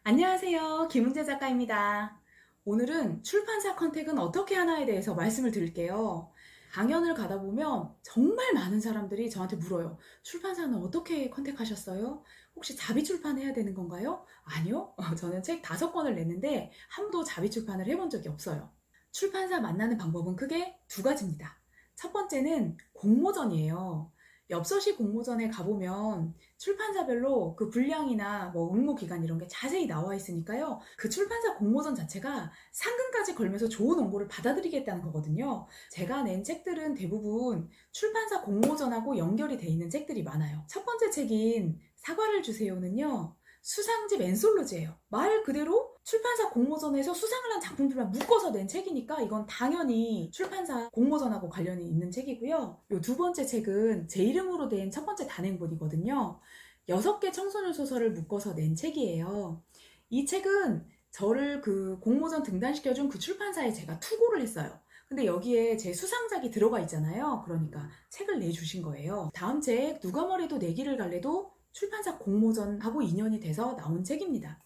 안녕하세요. 김은재 작가입니다. 오늘은 출판사 컨택은 어떻게 하나에 대해서 말씀을 드릴게요. 강연을 가다 보면 정말 많은 사람들이 저한테 물어요. 출판사는 어떻게 컨택하셨어요? 혹시 자비 출판해야 되는 건가요? 아니요. 저는 책 5권을 냈는데 한 번도 자비 출판을 해본 적이 없어요. 출판사 만나는 방법은 크게 2가지입니다. 첫 번째는 공모전이에요. 엽서시 공모전에 가보면 출판사별로 그 분량이나 뭐 응모기간 이런 게 자세히 나와 있으니까요. 그 출판사 공모전 자체가 상금까지 걸면서 좋은 홍보를 받아들이겠다는 거거든요. 제가 낸 책들은 대부분 출판사 공모전하고 연결이 돼 있는 책들이 많아요. 첫 번째 책인 사과를 주세요는요. 수상집 앤솔로지예요. 말 그대로 출판사 공모전에서 수상을 한 작품들만 묶어서 낸 책이니까 이건 당연히 출판사 공모전하고 관련이 있는 책이고요. 이 2번째 책은 제 이름으로 된 첫 번째 단행본이거든요. 6개 청소년 소설을 묶어서 낸 책이에요. 이 책은 저를 그 공모전 등단시켜준 그 출판사에 제가 투고를 했어요. 근데 여기에 제 수상작이 들어가 있잖아요. 그러니까 책을 내주신 거예요. 다음 책 누가 뭐래도 내기를 갈래도 출판사 공모전하고 인연이 돼서 나온 책입니다.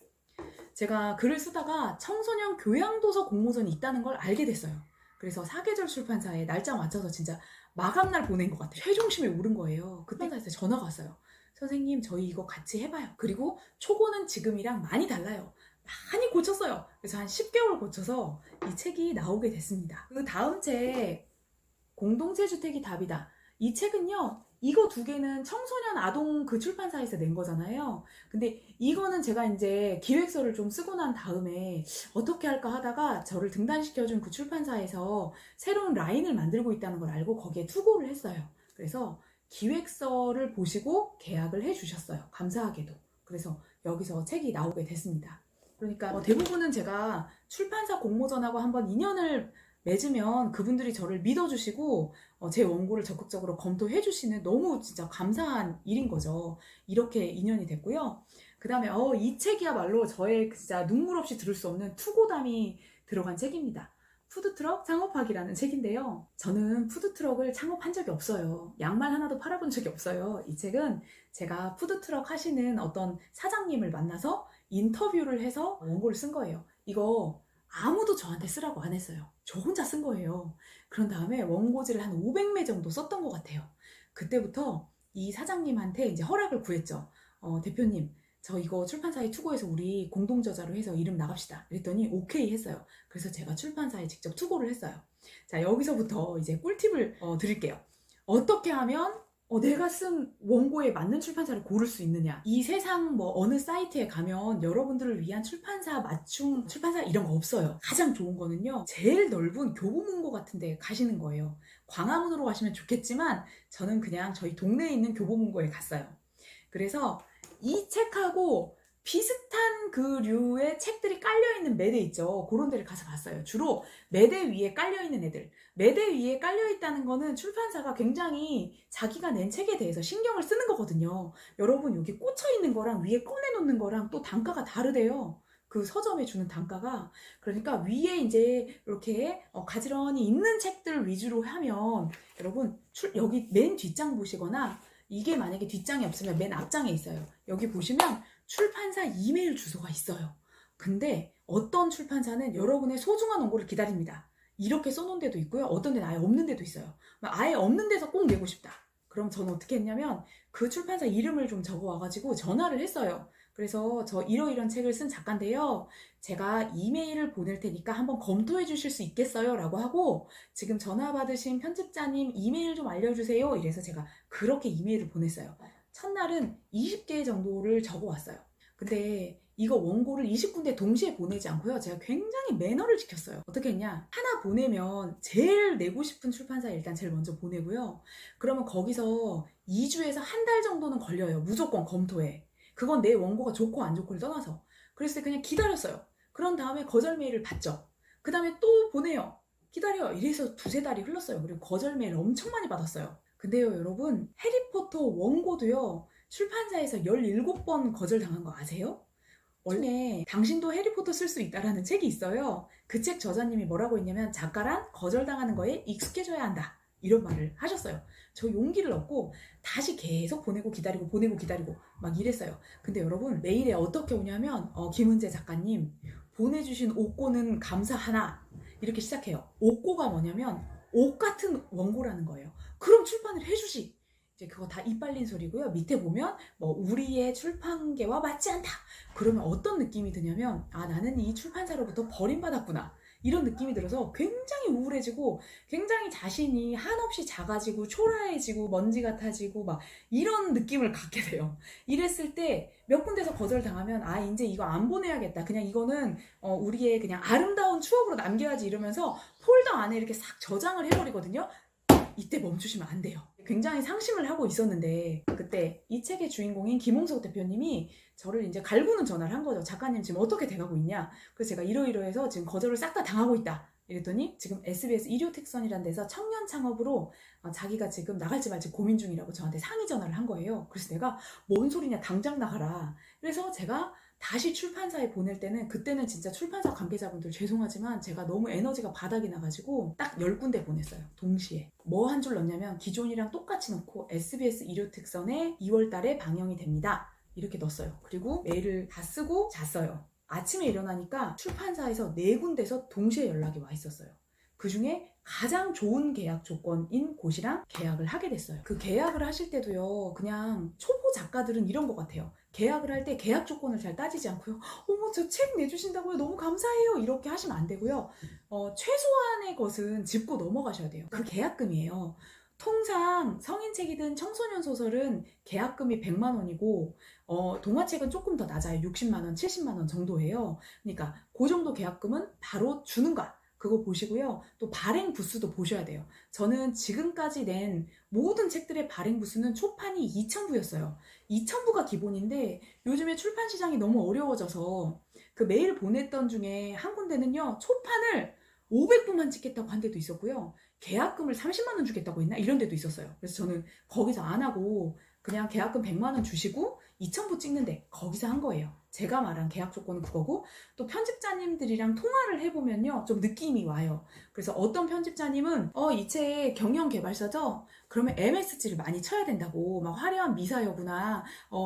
제가 글을 쓰다가 청소년 교양도서 공모전이 있다는 걸 알게 됐어요. 그래서 사계절 출판사에 날짜 맞춰서 진짜 마감날 보낸 것 같아요. 최종심에 오른 거예요. 그때 회사에서 전화가 왔어요. 선생님, 저희 이거 같이 해봐요. 그리고 초고는 지금이랑 많이 달라요. 많이 고쳤어요. 그래서 한 10개월 고쳐서 이 책이 나오게 됐습니다. 그 다음 책, 공동체 주택이 답이다. 이 책은요, 이거 2개는 청소년 아동 그 출판사에서 낸 거잖아요. 근데 이거는 제가 이제 기획서를 좀 쓰고 난 다음에 어떻게 할까 하다가 저를 등단시켜준 그 출판사에서 새로운 라인을 만들고 있다는 걸 알고 거기에 투고를 했어요. 그래서 기획서를 보시고 계약을 해주셨어요. 감사하게도. 그래서 여기서 책이 나오게 됐습니다. 그러니까 대부분은 제가 출판사 공모전하고 한번 인연을 맺으면 그분들이 저를 믿어주시고 제 원고를 적극적으로 검토해주시는 너무 진짜 감사한 일인 거죠. 이렇게 인연이 됐고요. 그 다음에 이 책이야말로 저의 진짜 눈물 없이 들을 수 없는 투고담이 들어간 책입니다. 푸드트럭 창업하기라는 책인데요. 저는 푸드트럭을 창업한 적이 없어요. 양말 하나도 팔아본 적이 없어요. 이 책은 제가 푸드트럭 하시는 어떤 사장님을 만나서 인터뷰를 해서 원고를 쓴 거예요. 이거 아무도 저한테 쓰라고 안 했어요. 저 혼자 쓴 거예요. 그런 다음에 원고지를 한 500매 정도 썼던 것 같아요. 그때부터 이 사장님한테 이제 허락을 구했죠. 대표님, 저 이거 출판사에 투고해서 우리 공동저자로 해서 이름 나갑시다. 그랬더니 오케이 했어요. 그래서 제가 출판사에 직접 투고를 했어요. 자, 여기서부터 이제 꿀팁을 드릴게요. 어떻게 하면 내가 쓴 원고에 맞는 출판사를 고를 수 있느냐. 이 세상 뭐 어느 사이트에 가면 여러분들을 위한 출판사 맞춤 출판사 이런 거 없어요. 가장 좋은 거는요, 제일 넓은 교보문고 같은 데 가시는 거예요. 광화문으로 가시면 좋겠지만 저는 그냥 저희 동네에 있는 교보문고에 갔어요. 그래서 이 책하고 비슷한 그 류의 책들이 깔려있는 매대 있죠. 그런 데를 가서 봤어요. 주로 매대 위에 깔려있는 애들. 매대 위에 깔려있다는 거는 출판사가 굉장히 자기가 낸 책에 대해서 신경을 쓰는 거거든요. 여러분, 여기 꽂혀있는 거랑 위에 꺼내놓는 거랑 또 단가가 다르대요. 그 서점에 주는 단가가. 그러니까 위에 이제 이렇게 가지런히 있는 책들 위주로 하면 여러분 여기 맨 뒷장 보시거나 이게 만약에 뒷장이 없으면 맨 앞장에 있어요. 여기 보시면 출판사 이메일 주소가 있어요. 근데 어떤 출판사는 여러분의 소중한 원고를 기다립니다. 이렇게 써놓은 데도 있고요. 어떤 데는 아예 없는 데도 있어요. 아예 없는 데서 꼭 내고 싶다. 그럼 저는 어떻게 했냐면 그 출판사 이름을 좀 적어와가지고 전화를 했어요. 그래서 저 이러이런 책을 쓴 작가인데요. 제가 이메일을 보낼 테니까 한번 검토해 주실 수 있겠어요? 라고 하고 지금 전화 받으신 편집자님 이메일 좀 알려주세요. 이래서 제가 그렇게 이메일을 보냈어요. 첫날은 20개 정도를 적어왔어요. 근데 이거 원고를 20군데 동시에 보내지 않고요. 제가 굉장히 매너를 지켰어요. 어떻게 했냐? 하나 보내면 제일 내고 싶은 출판사에 일단 제일 먼저 보내고요. 그러면 거기서 2주에서 한 달 정도는 걸려요. 무조건 검토에. 그건 내 원고가 좋고 안 좋고를 떠나서. 그래서 그냥 기다렸어요. 그런 다음에 거절 메일을 받죠. 그 다음에 또 보내요. 기다려요. 이래서 2~3달이 흘렀어요. 그리고 거절 메일 엄청 많이 받았어요. 근데요, 여러분, 해리포터 원고도요, 출판사에서 17번 거절당한 거 아세요? 원래 당신도 해리포터 쓸 수 있다라는 책이 있어요. 그 책 저자님이 뭐라고 했냐면 작가란 거절당하는 거에 익숙해져야 한다. 이런 말을 하셨어요. 저 용기를 얻고 다시 계속 보내고 기다리고 보내고 기다리고 막 이랬어요. 근데 여러분 메일에 어떻게 오냐면 김은재 작가님 보내주신 옥고는 감사하나 이렇게 시작해요. 옥고가 뭐냐면 옥 같은 원고라는 거예요. 그럼 출판을 해주지. 이제 그거 다 이빨린 소리고요. 밑에 보면 뭐 우리의 출판계와 맞지 않다. 그러면 어떤 느낌이 드냐면 아 나는 이 출판사로부터 버림받았구나. 이런 느낌이 들어서 굉장히 우울해지고 굉장히 자신이 한없이 작아지고 초라해지고 먼지 같아지고 막 이런 느낌을 갖게 돼요. 이랬을 때 몇 군데서 거절당하면 아 이제 이거 안 보내야겠다. 그냥 이거는 우리의 그냥 아름다운 추억으로 남겨야지 이러면서 폴더 안에 이렇게 싹 저장을 해버리거든요. 이때 멈추시면 안 돼요. 굉장히 상심을 하고 있었는데 그때 이 책의 주인공인 김홍석 대표님이 저를 이제 갈구는 전화를 한 거죠. 작가님 지금 어떻게 돼가고 있냐. 그래서 제가 이러이러해서 지금 거절을 싹 다 당하고 있다. 이랬더니 지금 SBS 일요택선이라는 데서 청년 창업으로 자기가 지금 나갈지 말지 고민 중이라고 저한테 상의 전화를 한 거예요. 그래서 내가 뭔 소리냐 당장 나가라. 그래서 제가 다시 출판사에 보낼 때는 그때는 진짜 출판사 관계자분들 죄송하지만 제가 너무 에너지가 바닥이 나가지고 딱 10군데 보냈어요. 동시에. 뭐 한 줄 넣냐면 기존이랑 똑같이 넣고 SBS 일요특선에 2월 달에 방영이 됩니다. 이렇게 넣었어요. 그리고 메일을 다 쓰고 잤어요. 아침에 일어나니까 출판사에서 4군데서 동시에 연락이 와 있었어요. 그 중에 가장 좋은 계약 조건인 곳이랑 계약을 하게 됐어요. 그 계약을 하실 때도요, 그냥 초보 작가들은 이런 것 같아요. 계약을 할 때 계약 조건을 잘 따지지 않고요. 어머, 저 책 내주신다고요? 너무 감사해요. 이렇게 하시면 안 되고요. 최소한의 것은 짚고 넘어가셔야 돼요. 그 계약금이에요. 통상 성인책이든 청소년 소설은 계약금이 100만 원이고 동화책은 조금 더 낮아요. 60만 원, 70만 원 정도예요. 그러니까 그 정도 계약금은 바로 주는가? 그거 보시고요. 또 발행 부수도 보셔야 돼요. 저는 지금까지 낸 모든 책들의 발행 부수는 초판이 2,000부였어요. 2,000부가 기본인데 요즘에 출판 시장이 너무 어려워져서 그 메일 보냈던 중에 한 군데는요. 초판을 500부만 찍겠다고 한 데도 있었고요. 계약금을 30만 원 주겠다고 했나? 이런 데도 있었어요. 그래서 저는 거기서 안 하고 그냥 계약금 100만 원 주시고 2,000부 찍는데 거기서 한 거예요. 제가 말한 계약 조건은 그거고 또 편집자님들이랑 통화를 해보면요. 좀 느낌이 와요. 그래서 어떤 편집자님은 이 책 경영 개발서죠? 그러면 MSG를 많이 쳐야 된다고 막 화려한 미사여구나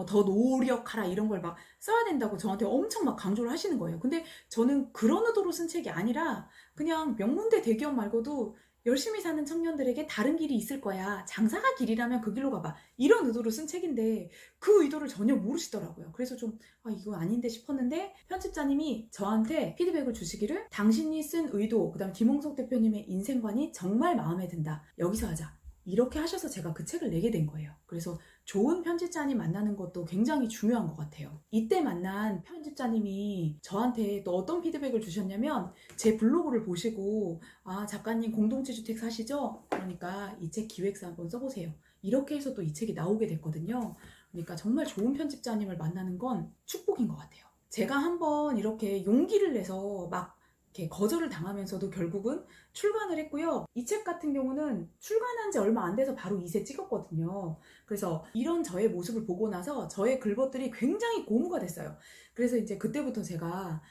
더 노력하라 이런 걸 막 써야 된다고 저한테 엄청 막 강조를 하시는 거예요. 근데 저는 그런 의도로 쓴 책이 아니라 그냥 명문대 대기업 말고도 열심히 사는 청년들에게 다른 길이 있을 거야. 장사가 길이라면 그 길로 가봐. 이런 의도로 쓴 책인데 그 의도를 전혀 모르시더라고요. 그래서 좀 이거 아닌데 싶었는데 편집자님이 저한테 피드백을 주시기를 당신이 쓴 의도, 그 다음 김홍석 대표님의 인생관이 정말 마음에 든다. 여기서 하자. 이렇게 하셔서 제가 그 책을 내게 된 거예요. 그래서 좋은 편집자님 만나는 것도 굉장히 중요한 것 같아요. 이때 만난 편집자님이 저한테 또 어떤 피드백을 주셨냐면 제 블로그를 보시고 작가님 공동체주택 사시죠? 그러니까 이 책 기획서 한번 써보세요. 이렇게 해서 또 이 책이 나오게 됐거든요. 그러니까 정말 좋은 편집자님을 만나는 건 축복인 것 같아요. 제가 한번 이렇게 용기를 내서 막 이렇게 거절을 당하면서도 결국은 출간을 했고요. 이 책 같은 경우는 출간한 지 얼마 안 돼서 바로 2세 찍었거든요. 그래서 이런 저의 모습을 보고 나서 저의 글벗들이 굉장히 고무가 됐어요. 그래서 이제 그때부터 제가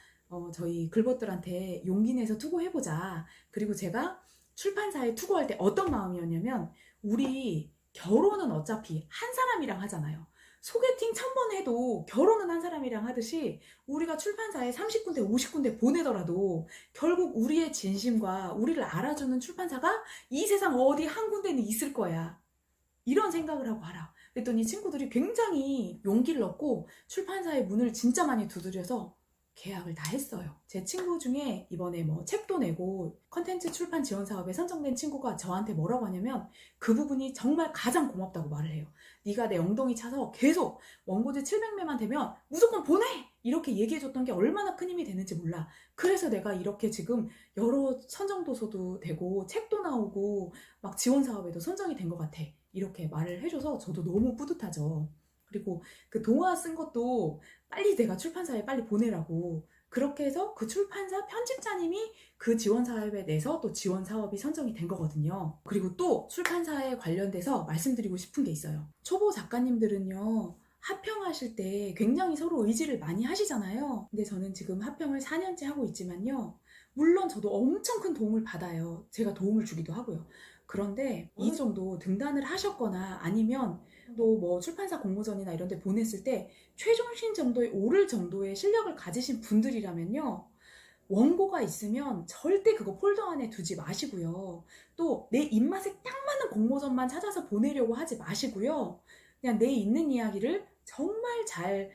저희 글벗들한테 용기 내서 투고해보자. 그리고 제가 출판사에 투고할 때 어떤 마음이었냐면 우리 결혼은 어차피 한 사람이랑 하잖아요. 소개팅 1000번 해도 결혼은 한 사람이랑 하듯이 우리가 출판사에 30군데 50군데 보내더라도 결국 우리의 진심과 우리를 알아주는 출판사가 이 세상 어디 한 군데는 있을 거야. 이런 생각을 하고 하라. 그랬더니 친구들이 굉장히 용기를 얻고 출판사의 문을 진짜 많이 두드려서 계약을 다 했어요. 제 친구 중에 이번에 뭐 책도 내고 컨텐츠 출판 지원 사업에 선정된 친구가 저한테 뭐라고 하냐면 그 부분이 정말 가장 고맙다고 말을 해요. 네가 내 엉덩이 차서 계속 원고지 700매만 되면 무조건 보내! 이렇게 얘기해줬던 게 얼마나 큰 힘이 되는지 몰라. 그래서 내가 이렇게 지금 여러 선정도서도 되고 책도 나오고 막 지원 사업에도 선정이 된 것 같아. 이렇게 말을 해줘서 저도 너무 뿌듯하죠. 그리고 그 동화 쓴 것도 빨리 내가 출판사에 빨리 보내라고 그렇게 해서 그 출판사 편집자님이 그 지원 사업에 내서 또 지원 사업이 선정이 된 거거든요. 그리고 또 출판사에 관련돼서 말씀드리고 싶은 게 있어요. 초보 작가님들은요. 합평하실 때 굉장히 서로 의지를 많이 하시잖아요. 근데 저는 지금 합평을 4년째 하고 있지만요. 물론 저도 엄청 큰 도움을 받아요. 제가 도움을 주기도 하고요. 그런데 이 정도 등단을 하셨거나 아니면 또 뭐 출판사 공모전이나 이런 데 보냈을 때 최종신 정도에 오를 정도의 실력을 가지신 분들이라면요. 원고가 있으면 절대 그거 폴더 안에 두지 마시고요. 또 내 입맛에 딱 맞는 공모전만 찾아서 보내려고 하지 마시고요. 그냥 내 있는 이야기를 정말 잘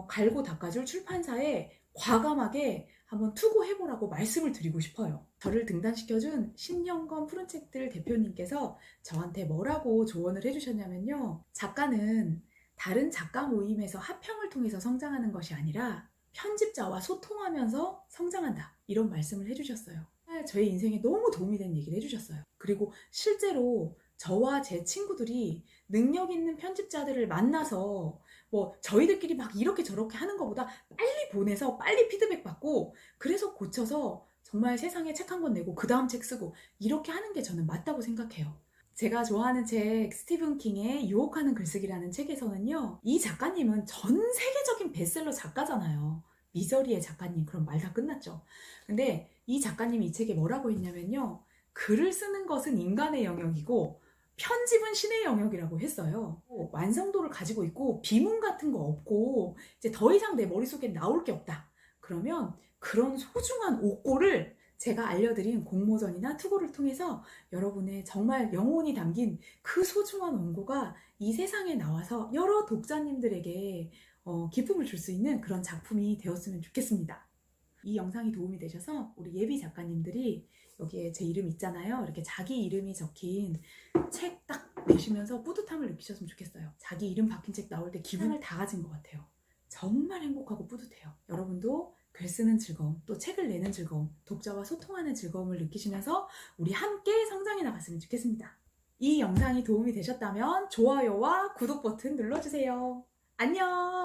갈고 닦아줄 출판사에 과감하게 한번 투고해보라고 말씀을 드리고 싶어요. 저를 등단시켜준 신영건 푸른책들 대표님께서 저한테 뭐라고 조언을 해주셨냐면요. 작가는 다른 작가 모임에서 합평을 통해서 성장하는 것이 아니라 편집자와 소통하면서 성장한다. 이런 말씀을 해주셨어요. 저의 인생에 너무 도움이 되는 얘기를 해주셨어요. 그리고 실제로 저와 제 친구들이 능력 있는 편집자들을 만나서 뭐 저희들끼리 막 이렇게 저렇게 하는 것보다 빨리 보내서 빨리 피드백 받고 그래서 고쳐서 정말 세상에 책 한 권 내고 그 다음 책 쓰고 이렇게 하는 게 저는 맞다고 생각해요. 제가 좋아하는 책 스티븐 킹의 유혹하는 글쓰기라는 책에서는요. 이 작가님은 전 세계적인 베스트셀러 작가잖아요. 미저리의 작가님. 그럼 말 다 끝났죠. 근데 이 작가님이 이 책에 뭐라고 했냐면요. 글을 쓰는 것은 인간의 영역이고 편집은 신의 영역이라고 했어요. 완성도를 가지고 있고 비문 같은 거 없고 이제 더 이상 내 머릿속에 나올 게 없다. 그러면 그런 소중한 옥고를 제가 알려드린 공모전이나 투고를 통해서 여러분의 정말 영혼이 담긴 그 소중한 원고가 이 세상에 나와서 여러 독자님들에게 기쁨을 줄 수 있는 그런 작품이 되었으면 좋겠습니다. 이 영상이 도움이 되셔서 우리 예비 작가님들이 여기에 제 이름 있잖아요. 이렇게 자기 이름이 적힌 책 딱 내시면서 뿌듯함을 느끼셨으면 좋겠어요. 자기 이름 박힌 책 나올 때 기분을 다 가진 것 같아요. 정말 행복하고 뿌듯해요. 여러분도 글 쓰는 즐거움, 또 책을 내는 즐거움, 독자와 소통하는 즐거움을 느끼시면서 우리 함께 성장해 나갔으면 좋겠습니다. 이 영상이 도움이 되셨다면 좋아요와 구독 버튼 눌러주세요. 안녕!